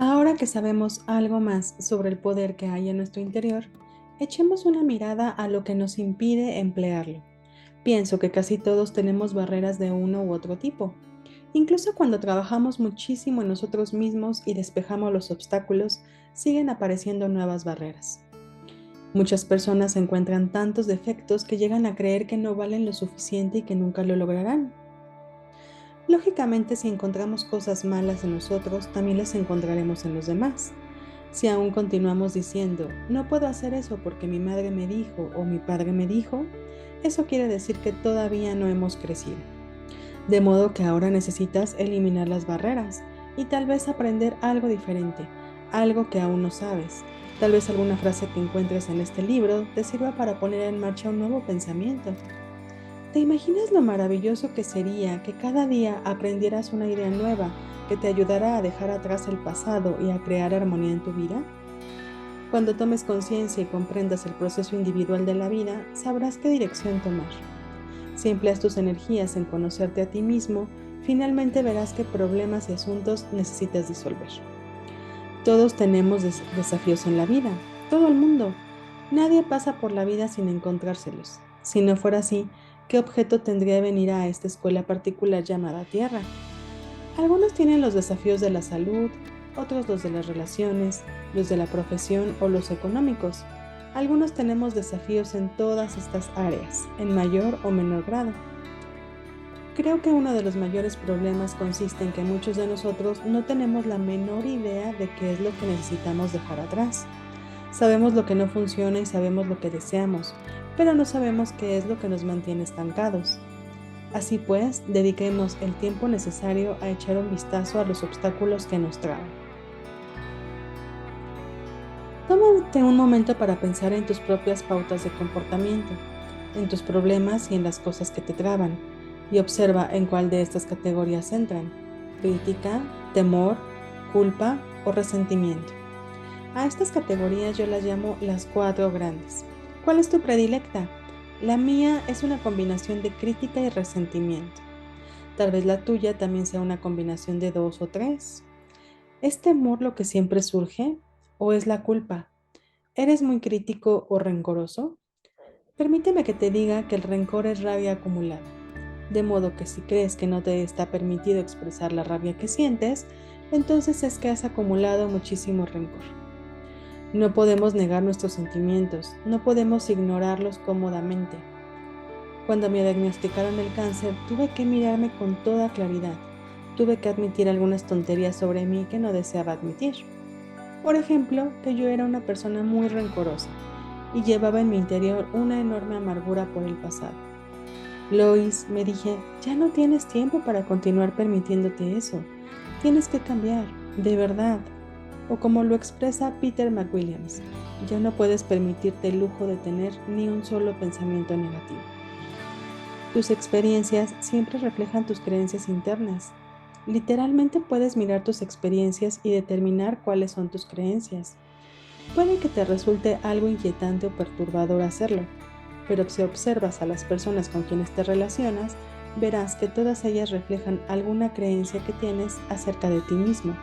Ahora que sabemos algo más sobre el poder que hay en nuestro interior, echemos una mirada a lo que nos impide emplearlo. Pienso que casi todos tenemos barreras de uno u otro tipo. Incluso cuando trabajamos muchísimo en nosotros mismos y despejamos los obstáculos, siguen apareciendo nuevas barreras. Muchas personas encuentran tantos defectos que llegan a creer que no valen lo suficiente y que nunca lo lograrán. Lógicamente, si encontramos cosas malas en nosotros, también las encontraremos en los demás. Si aún continuamos diciendo, no puedo hacer eso porque mi madre me dijo o mi padre me dijo, eso quiere decir que todavía no hemos crecido. De modo que ahora necesitas eliminar las barreras y tal vez aprender algo diferente, algo que aún no sabes. Tal vez alguna frase que encuentres en este libro te sirva para poner en marcha un nuevo pensamiento. ¿Te imaginas lo maravilloso que sería que cada día aprendieras una idea nueva que te ayudará a dejar atrás el pasado y a crear armonía en tu vida? Cuando tomes conciencia y comprendas el proceso individual de la vida, sabrás qué dirección tomar. Si empleas tus energías en conocerte a ti mismo, finalmente verás qué problemas y asuntos necesitas disolver. Todos tenemos desafíos en la vida, todo el mundo. Nadie pasa por la vida sin encontrárselos. Si no fuera así, ¿qué objeto tendría venir a esta escuela particular llamada Tierra? Algunos tienen los desafíos de la salud, otros los de las relaciones, los de la profesión o los económicos. Algunos tenemos desafíos en todas estas áreas, en mayor o menor grado. Creo que uno de los mayores problemas consiste en que muchos de nosotros no tenemos la menor idea de qué es lo que necesitamos dejar atrás. Sabemos lo que no funciona y sabemos lo que deseamos, pero no sabemos qué es lo que nos mantiene estancados. Así pues, dediquemos el tiempo necesario a echar un vistazo a los obstáculos que nos traban. Tómate un momento para pensar en tus propias pautas de comportamiento, en tus problemas y en las cosas que te traban, y observa en cuál de estas categorías entran: crítica, temor, culpa o resentimiento. A estas categorías yo las llamo las cuatro grandes. ¿Cuál es tu predilecta? La mía es una combinación de crítica y resentimiento. Tal vez la tuya también sea una combinación de dos o tres. ¿Es temor lo que siempre surge o es la culpa? ¿Eres muy crítico o rencoroso? Permíteme que te diga que el rencor es rabia acumulada. De modo que si crees que no te está permitido expresar la rabia que sientes, entonces es que has acumulado muchísimo rencor. No podemos negar nuestros sentimientos, no podemos ignorarlos cómodamente. Cuando me diagnosticaron el cáncer, tuve que mirarme con toda claridad. Tuve que admitir algunas tonterías sobre mí que no deseaba admitir. Por ejemplo, que yo era una persona muy rencorosa y llevaba en mi interior una enorme amargura por el pasado. Lois, me dije, ya no tienes tiempo para continuar permitiéndote eso. Tienes que cambiar, de verdad. O como lo expresa Peter McWilliams, ya no puedes permitirte el lujo de tener ni un solo pensamiento negativo. Tus experiencias siempre reflejan tus creencias internas. Literalmente puedes mirar tus experiencias y determinar cuáles son tus creencias. Puede que te resulte algo inquietante o perturbador hacerlo, pero si observas a las personas con quienes te relacionas, verás que todas ellas reflejan alguna creencia que tienes acerca de ti mismo.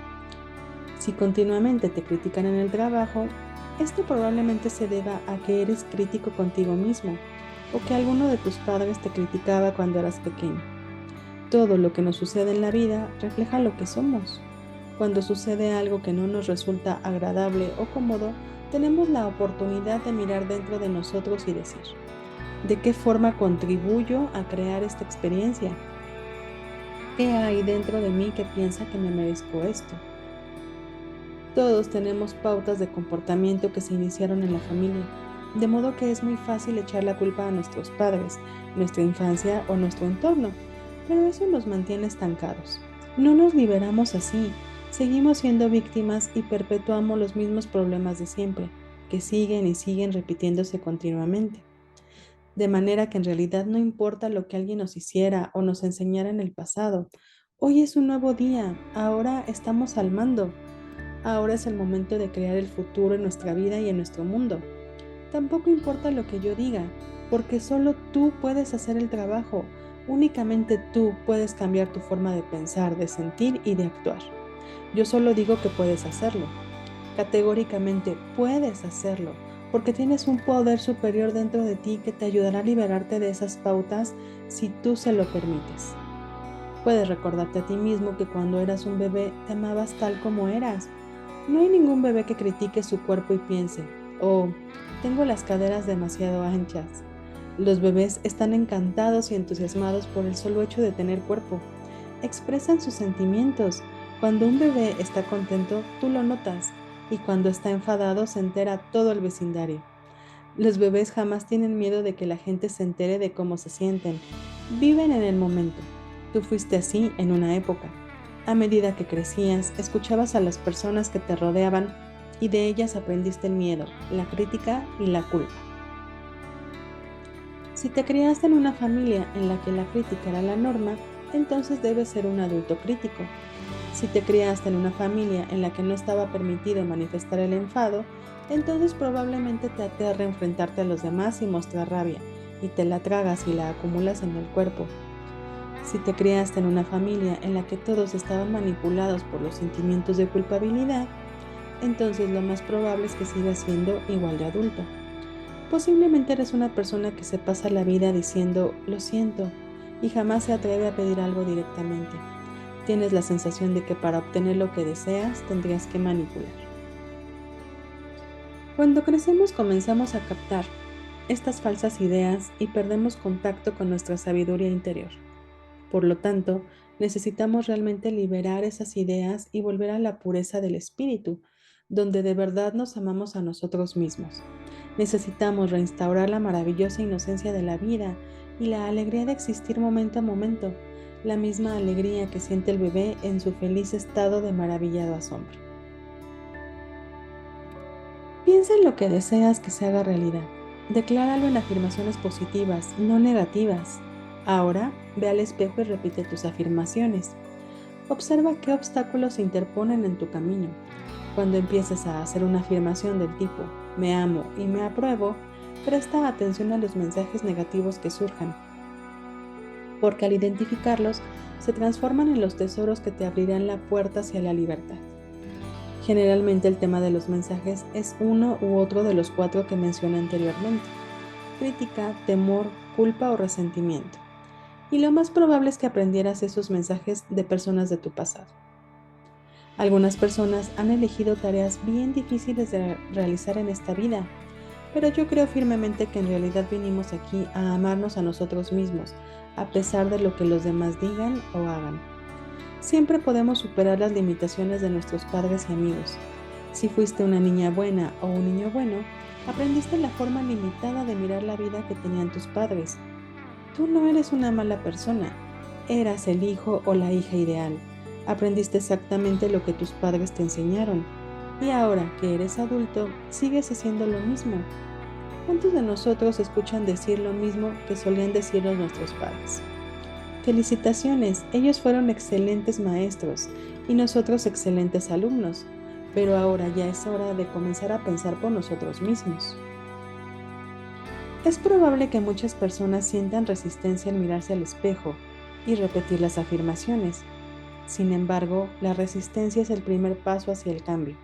Si continuamente te critican en el trabajo, esto probablemente se deba a que eres crítico contigo mismo o que alguno de tus padres te criticaba cuando eras pequeño. Todo lo que nos sucede en la vida refleja lo que somos. Cuando sucede algo que no nos resulta agradable o cómodo, tenemos la oportunidad de mirar dentro de nosotros y decir, ¿de qué forma contribuyo a crear esta experiencia? ¿Qué hay dentro de mí que piensa que me merezco esto? Todos tenemos pautas de comportamiento que se iniciaron en la familia, de modo que es muy fácil echar la culpa a nuestros padres, nuestra infancia o nuestro entorno, pero eso nos mantiene estancados. No nos liberamos así, seguimos siendo víctimas y perpetuamos los mismos problemas de siempre, que siguen y siguen repitiéndose continuamente. De manera que en realidad no importa lo que alguien nos hiciera o nos enseñara en el pasado. Hoy es un nuevo día, ahora estamos al mando. Ahora es el momento de crear el futuro en nuestra vida y en nuestro mundo. Tampoco importa lo que yo diga, porque solo tú puedes hacer el trabajo. Únicamente tú puedes cambiar tu forma de pensar, de sentir y de actuar. Yo solo digo que puedes hacerlo. Categóricamente puedes hacerlo, porque tienes un poder superior dentro de ti que te ayudará a liberarte de esas pautas si tú se lo permites. Puedes recordarte a ti mismo que cuando eras un bebé te amabas tal como eras. No hay ningún bebé que critique su cuerpo y piense, oh, tengo las caderas demasiado anchas. Los bebés están encantados y entusiasmados por el solo hecho de tener cuerpo. Expresan sus sentimientos. Cuando un bebé está contento, tú lo notas, y cuando está enfadado se entera todo el vecindario. Los bebés jamás tienen miedo de que la gente se entere de cómo se sienten. Viven en el momento. Tú fuiste así en una época. A medida que crecías, escuchabas a las personas que te rodeaban y de ellas aprendiste el miedo, la crítica y la culpa. Si te criaste en una familia en la que la crítica era la norma, entonces debes ser un adulto crítico. Si te criaste en una familia en la que no estaba permitido manifestar el enfado, entonces probablemente te aterra enfrentarte a los demás y mostrar rabia, y te la tragas y la acumulas en el cuerpo. Si te criaste en una familia en la que todos estaban manipulados por los sentimientos de culpabilidad, entonces lo más probable es que sigas siendo igual de adulto. Posiblemente eres una persona que se pasa la vida diciendo lo siento y jamás se atreve a pedir algo directamente. Tienes la sensación de que para obtener lo que deseas tendrías que manipular. Cuando crecemos comenzamos a captar estas falsas ideas y perdemos contacto con nuestra sabiduría interior. Por lo tanto, necesitamos realmente liberar esas ideas y volver a la pureza del espíritu, donde de verdad nos amamos a nosotros mismos. Necesitamos reinstaurar la maravillosa inocencia de la vida y la alegría de existir momento a momento, la misma alegría que siente el bebé en su feliz estado de maravillado asombro. Piensa en lo que deseas que se haga realidad. Decláralo en afirmaciones positivas, no negativas. Ahora, ve al espejo y repite tus afirmaciones. Observa qué obstáculos se interponen en tu camino. Cuando empieces a hacer una afirmación del tipo me amo y me apruebo, presta atención a los mensajes negativos que surjan, porque al identificarlos se transforman en los tesoros que te abrirán la puerta hacia la libertad. Generalmente el tema de los mensajes es uno u otro de los 4 que mencioné anteriormente: crítica, temor, culpa o resentimiento. Y lo más probable es que aprendieras esos mensajes de personas de tu pasado. Algunas personas han elegido tareas bien difíciles de realizar en esta vida, pero yo creo firmemente que en realidad vinimos aquí a amarnos a nosotros mismos, a pesar de lo que los demás digan o hagan. Siempre podemos superar las limitaciones de nuestros padres y amigos. Si fuiste una niña buena o un niño bueno, aprendiste la forma limitada de mirar la vida que tenían tus padres. Tú no eres una mala persona, eras el hijo o la hija ideal. Aprendiste exactamente lo que tus padres te enseñaron. Y ahora que eres adulto, sigues haciendo lo mismo. ¿Cuántos de nosotros escuchan decir lo mismo que solían decirnos nuestros padres? Felicitaciones, ellos fueron excelentes maestros y nosotros excelentes alumnos, pero ahora ya es hora de comenzar a pensar por nosotros mismos. Es probable que muchas personas sientan resistencia al mirarse al espejo y repetir las afirmaciones. Sin embargo, la resistencia es el primer paso hacia el cambio.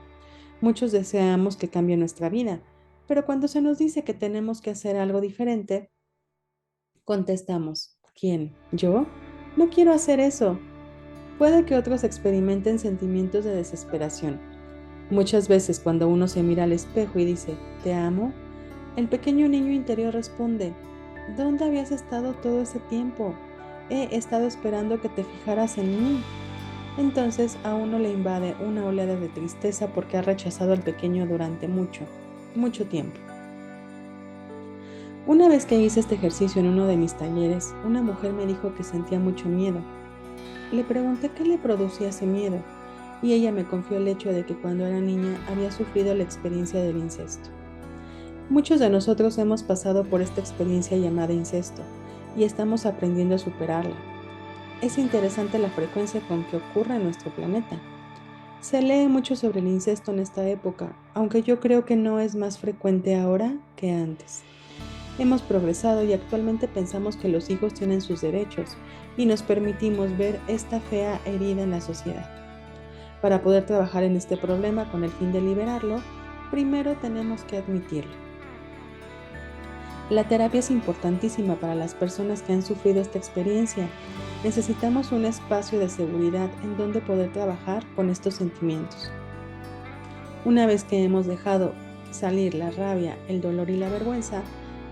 Muchos deseamos que cambie nuestra vida, pero cuando se nos dice que tenemos que hacer algo diferente, contestamos, ¿quién? ¿Yo? No quiero hacer eso. Puede que otros experimenten sentimientos de desesperación. Muchas veces cuando uno se mira al espejo y dice, te amo, el pequeño niño interior responde, ¿dónde habías estado todo ese tiempo? He estado esperando que te fijaras en mí. Entonces a uno le invade una oleada de tristeza porque ha rechazado al pequeño durante mucho, mucho tiempo. Una vez que hice este ejercicio en uno de mis talleres, una mujer me dijo que sentía mucho miedo. Le pregunté qué le producía ese miedo y ella me confió el hecho de que cuando era niña había sufrido la experiencia del incesto. Muchos de nosotros hemos pasado por esta experiencia llamada incesto y estamos aprendiendo a superarla. Es interesante la frecuencia con que ocurre en nuestro planeta. Se lee mucho sobre el incesto en esta época, aunque yo creo que no es más frecuente ahora que antes. Hemos progresado y actualmente pensamos que los hijos tienen sus derechos y nos permitimos ver esta fea herida en la sociedad. Para poder trabajar en este problema con el fin de liberarlo, primero tenemos que admitirlo. La terapia es importantísima para las personas que han sufrido esta experiencia. Necesitamos un espacio de seguridad en donde poder trabajar con estos sentimientos. Una vez que hemos dejado salir la rabia, el dolor y la vergüenza,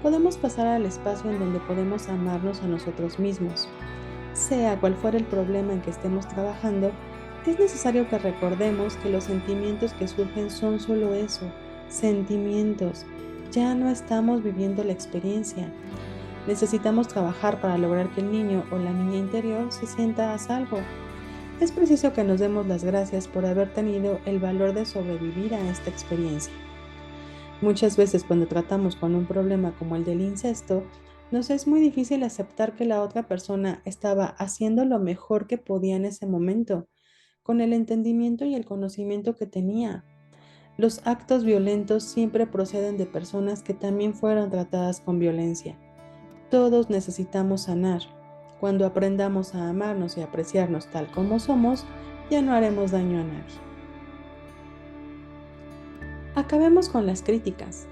podemos pasar al espacio en donde podemos amarnos a nosotros mismos. Sea cual fuera el problema en que estemos trabajando, es necesario que recordemos que los sentimientos que surgen son solo eso, sentimientos. Ya no estamos viviendo la experiencia. Necesitamos trabajar para lograr que el niño o la niña interior se sienta a salvo. Es preciso que nos demos las gracias por haber tenido el valor de sobrevivir a esta experiencia. Muchas veces cuando tratamos con un problema como el del incesto, nos es muy difícil aceptar que la otra persona estaba haciendo lo mejor que podía en ese momento, con el entendimiento y el conocimiento que tenía. Los actos violentos siempre proceden de personas que también fueron tratadas con violencia. Todos necesitamos sanar. Cuando aprendamos a amarnos y apreciarnos tal como somos, ya no haremos daño a nadie. Acabemos con las críticas.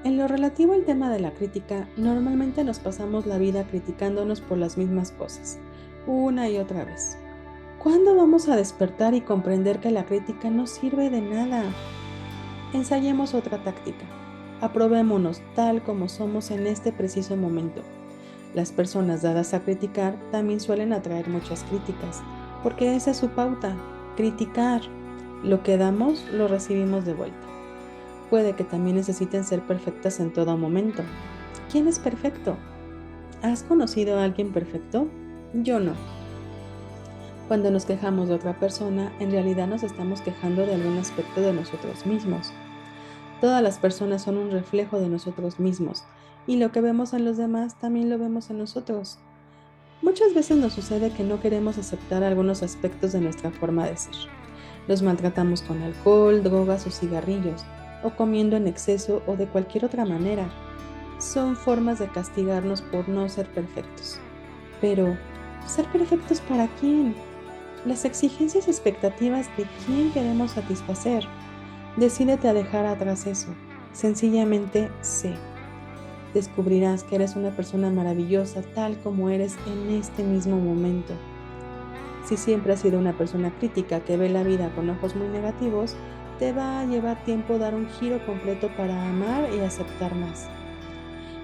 En lo relativo al tema de la crítica, normalmente nos pasamos la vida criticándonos por las mismas cosas, una y otra vez. ¿Cuándo vamos a despertar y comprender que la crítica no sirve de nada? Ensayemos otra táctica. Aprobémonos tal como somos en este preciso momento. Las personas dadas a criticar también suelen atraer muchas críticas, porque esa es su pauta, criticar. Lo que damos, lo recibimos de vuelta. Puede que también necesiten ser perfectas en todo momento. ¿Quién es perfecto? ¿Has conocido a alguien perfecto? Yo no. Cuando nos quejamos de otra persona, en realidad nos estamos quejando de algún aspecto de nosotros mismos. Todas las personas son un reflejo de nosotros mismos, y lo que vemos en los demás también lo vemos en nosotros. Muchas veces nos sucede que no queremos aceptar algunos aspectos de nuestra forma de ser. Los maltratamos con alcohol, drogas o cigarrillos, o comiendo en exceso o de cualquier otra manera. Son formas de castigarnos por no ser perfectos. Pero, ¿ser perfectos para quién? Las exigencias y expectativas de quién queremos satisfacer. Decídete a dejar atrás eso. Sencillamente sé. Descubrirás que eres una persona maravillosa tal como eres en este mismo momento. Si siempre has sido una persona crítica que ve la vida con ojos muy negativos, te va a llevar tiempo dar un giro completo para amar y aceptar más.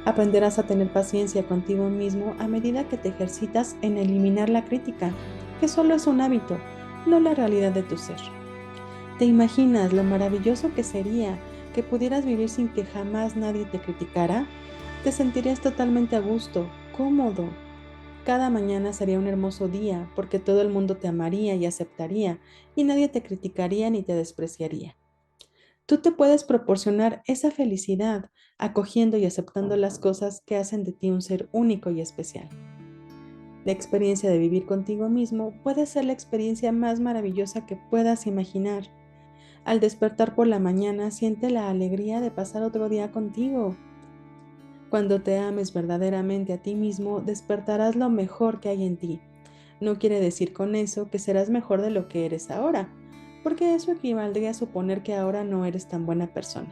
Aprenderás a tener paciencia contigo mismo a medida que te ejercitas en eliminar la crítica, que solo es un hábito, no la realidad de tu ser. ¿Te imaginas lo maravilloso que sería que pudieras vivir sin que jamás nadie te criticara? Te sentirías totalmente a gusto, cómodo. Cada mañana sería un hermoso día porque todo el mundo te amaría y aceptaría y nadie te criticaría ni te despreciaría. Tú te puedes proporcionar esa felicidad acogiendo y aceptando las cosas que hacen de ti un ser único y especial. La experiencia de vivir contigo mismo puede ser la experiencia más maravillosa que puedas imaginar. Al despertar por la mañana, siente la alegría de pasar otro día contigo. Cuando te ames verdaderamente a ti mismo, despertarás lo mejor que hay en ti. No quiere decir con eso que serás mejor de lo que eres ahora, porque eso equivaldría a suponer que ahora no eres tan buena persona.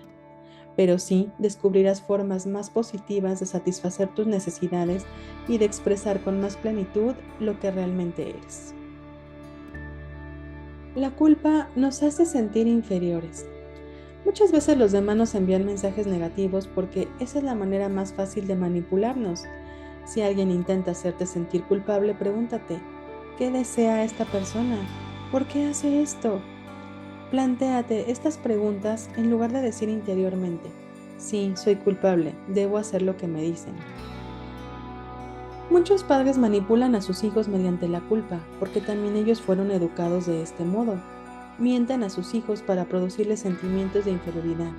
Pero sí descubrirás formas más positivas de satisfacer tus necesidades y de expresar con más plenitud lo que realmente eres. La culpa nos hace sentir inferiores. Muchas veces los demás nos envían mensajes negativos porque esa es la manera más fácil de manipularnos. Si alguien intenta hacerte sentir culpable, pregúntate, ¿qué desea esta persona? ¿Por qué hace esto? Plantéate estas preguntas en lugar de decir interiormente, sí, soy culpable, debo hacer lo que me dicen. Muchos padres manipulan a sus hijos mediante la culpa, porque también ellos fueron educados de este modo. Mienten a sus hijos para producirles sentimientos de inferioridad.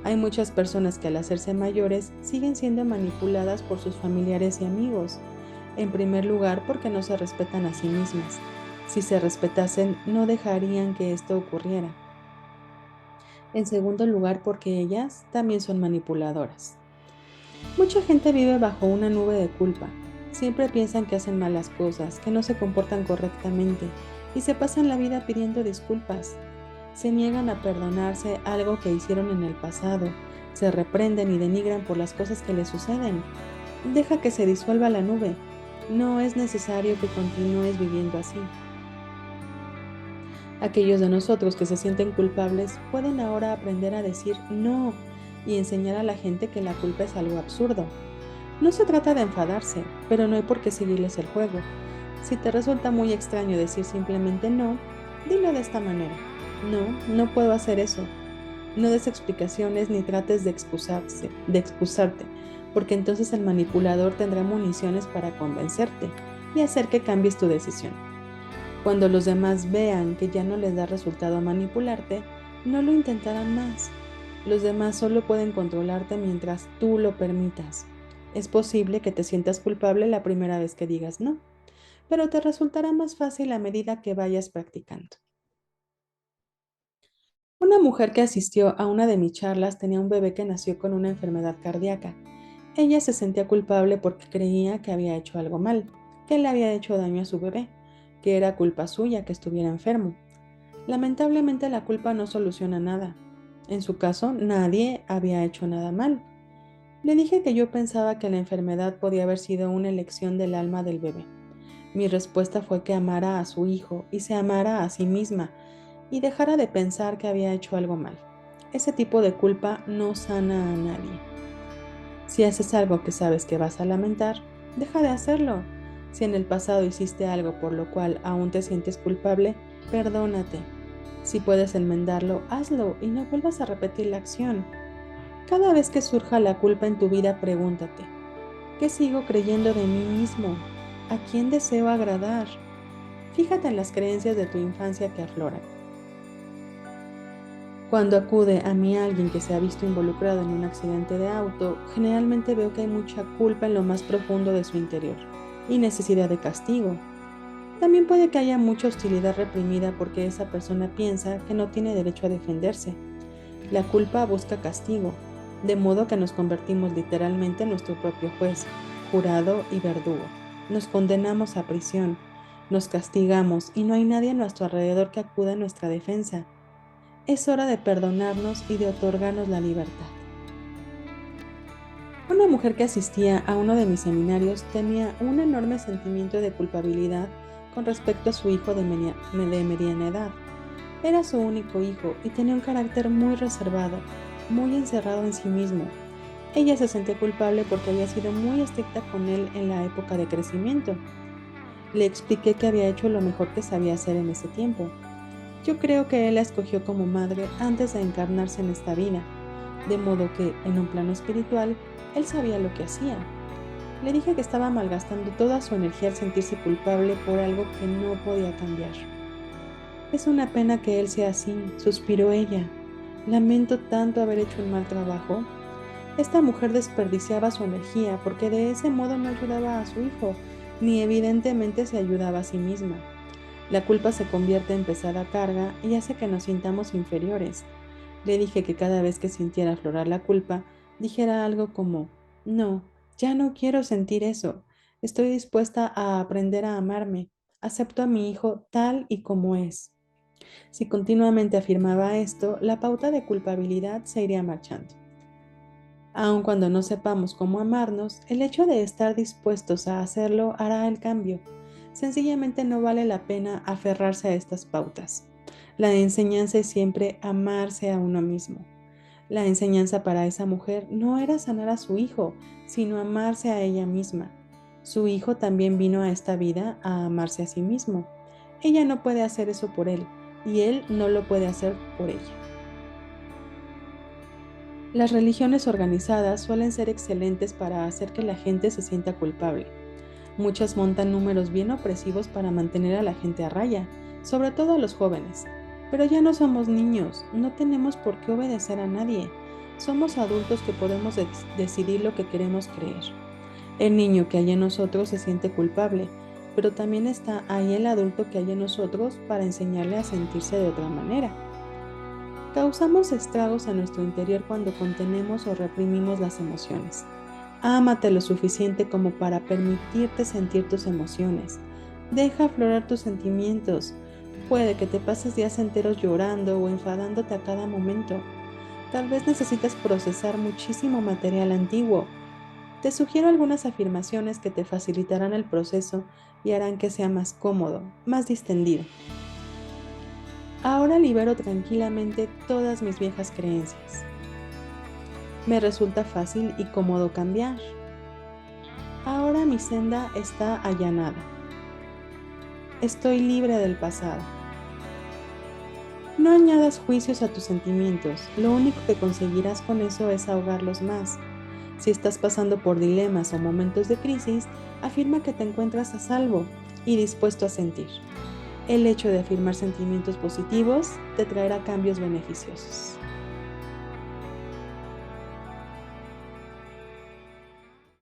Hay muchas personas que al hacerse mayores siguen siendo manipuladas por sus familiares y amigos. En primer lugar, porque no se respetan a sí mismas. Si se respetasen, no dejarían que esto ocurriera. En segundo lugar, porque ellas también son manipuladoras. Mucha gente vive bajo una nube de culpa. Siempre piensan que hacen malas cosas, que no se comportan correctamente, y se pasan la vida pidiendo disculpas. Se niegan a perdonarse algo que hicieron en el pasado, se reprenden y denigran por las cosas que les suceden. Deja que se disuelva la nube. No es necesario que continúes viviendo así. Aquellos de nosotros que se sienten culpables pueden ahora aprender a decir no y enseñar a la gente que la culpa es algo absurdo. No se trata de enfadarse, pero no hay por qué seguirles el juego. Si te resulta muy extraño decir simplemente no, dilo de esta manera. No, no puedo hacer eso. No des explicaciones ni trates de excusarte, porque entonces el manipulador tendrá municiones para convencerte y hacer que cambies tu decisión. Cuando los demás vean que ya no les da resultado manipularte, no lo intentarán más. Los demás solo pueden controlarte mientras tú lo permitas. Es posible que te sientas culpable la primera vez que digas no, pero te resultará más fácil a medida que vayas practicando. Una mujer que asistió a una de mis charlas tenía un bebé que nació con una enfermedad cardíaca. Ella se sentía culpable porque creía que había hecho algo mal, que le había hecho daño a su bebé, que era culpa suya que estuviera enfermo. Lamentablemente la culpa no soluciona nada. En su caso, nadie había hecho nada mal. Le dije que yo pensaba que la enfermedad podía haber sido una elección del alma del bebé. Mi respuesta fue que amara a su hijo y se amara a sí misma y dejara de pensar que había hecho algo mal. Ese tipo de culpa no sana a nadie. Si haces algo que sabes que vas a lamentar, deja de hacerlo. Si en el pasado hiciste algo por lo cual aún te sientes culpable, perdónate. Si puedes enmendarlo, hazlo y no vuelvas a repetir la acción. Cada vez que surja la culpa en tu vida, pregúntate, ¿qué sigo creyendo de mí mismo? ¿A quién deseo agradar? Fíjate en las creencias de tu infancia que afloran. Cuando acude a mí alguien que se ha visto involucrado en un accidente de auto, generalmente veo que hay mucha culpa en lo más profundo de su interior y necesidad de castigo. También puede que haya mucha hostilidad reprimida porque esa persona piensa que no tiene derecho a defenderse. La culpa busca castigo, de modo que nos convertimos literalmente en nuestro propio juez, jurado y verdugo. Nos condenamos a prisión, nos castigamos y no hay nadie a nuestro alrededor que acuda a nuestra defensa. Es hora de perdonarnos y de otorgarnos la libertad. Una mujer que asistía a uno de mis seminarios tenía un enorme sentimiento de culpabilidad con respecto a su hijo de mediana edad. Era su único hijo y tenía un carácter muy reservado, muy encerrado en sí mismo. Ella se sentía culpable porque había sido muy estricta con él en la época de crecimiento. Le expliqué que había hecho lo mejor que sabía hacer en ese tiempo. Yo creo que él la escogió como madre antes de encarnarse en esta vida, de modo que, en un plano espiritual, él sabía lo que hacía. Le dije que estaba malgastando toda su energía al sentirse culpable por algo que no podía cambiar. Es una pena que él sea así, suspiró ella. Lamento tanto haber hecho un mal trabajo. Esta mujer desperdiciaba su energía porque de ese modo no ayudaba a su hijo, ni evidentemente se ayudaba a sí misma. La culpa se convierte en pesada carga y hace que nos sintamos inferiores. Le dije que cada vez que sintiera aflorar la culpa, dijera algo como, no, ya no quiero sentir eso. Estoy dispuesta a aprender a amarme. Acepto a mi hijo tal y como es. Si continuamente afirmaba esto, la pauta de culpabilidad se iría marchando. Aun cuando no sepamos cómo amarnos, el hecho de estar dispuestos a hacerlo hará el cambio. Sencillamente no vale la pena aferrarse a estas pautas. La enseñanza es siempre amarse a uno mismo. La enseñanza para esa mujer no era sanar a su hijo, sino amarse a ella misma. Su hijo también vino a esta vida a amarse a sí mismo. Ella no puede hacer eso por él, y él no lo puede hacer por ella. Las religiones organizadas suelen ser excelentes para hacer que la gente se sienta culpable. Muchas montan números bien opresivos para mantener a la gente a raya, sobre todo a los jóvenes. Pero ya no somos niños, no tenemos por qué obedecer a nadie. Somos adultos que podemos decidir lo que queremos creer. El niño que hay en nosotros se siente culpable, pero también está ahí el adulto que hay en nosotros para enseñarle a sentirse de otra manera. Causamos estragos en nuestro interior cuando contenemos o reprimimos las emociones. Ámate lo suficiente como para permitirte sentir tus emociones. Deja aflorar tus sentimientos. Puede que te pases días enteros llorando o enfadándote a cada momento. Tal vez necesitas procesar muchísimo material antiguo. Te sugiero algunas afirmaciones que te facilitarán el proceso y harán que sea más cómodo, más distendido. Ahora libero tranquilamente todas mis viejas creencias. Me resulta fácil y cómodo cambiar. Ahora mi senda está allanada. Estoy libre del pasado. No añadas juicios a tus sentimientos, lo único que conseguirás con eso es ahogarlos más. Si estás pasando por dilemas o momentos de crisis, afirma que te encuentras a salvo y dispuesto a sentir. El hecho de afirmar sentimientos positivos te traerá cambios beneficiosos.